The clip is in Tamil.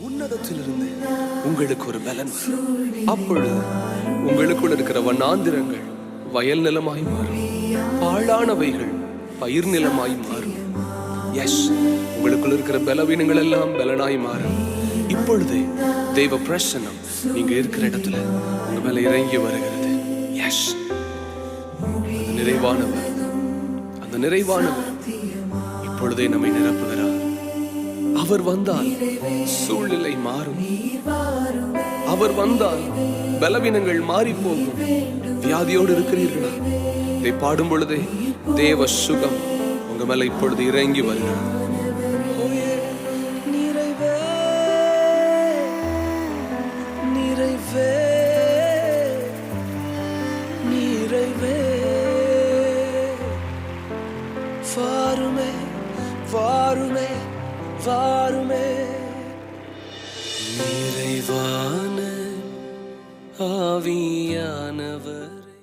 உன்னதத்திலிருந்து உங்களுக்கு ஒரு பலன் வரும். அப்பொழுது உங்களுக்குள் இருக்கிற வண்ணாந்திரங்கள் வயல் நிலமாய் மாறும், பாழானவைகள் பயிர் நிலமாய் மாறும். எஸ், உங்களுக்குள் இருக்கிற பலவீனங்கள் எல்லாம் பலனாய் மாறும். இப்பொழுதே தெய்வ பிரசன்னம் நீங்க இருக்கிற இடத்துல உங்க மேல இறங்கி வருகிறது. எஸ், அந்த நிறைவானவர் இப்பொழுதே நம்மை நிரப்புகிறார். அவர் வந்தால் சூழ்நிலை மாறும். அவர் வந்தால் பலவீனங்கள் மாறி போகும். வியாதியோடு இருக்கிறீர்களா? இதை பாடும் பொழுதே தேவ சுகம் உங்க மேல இப்பொழுது இறங்கி வருகிறது. நிறைவே நிறைவே நிறைவே வாருமே வாருமே வாருமே. நிறைவான ஆவியானவர்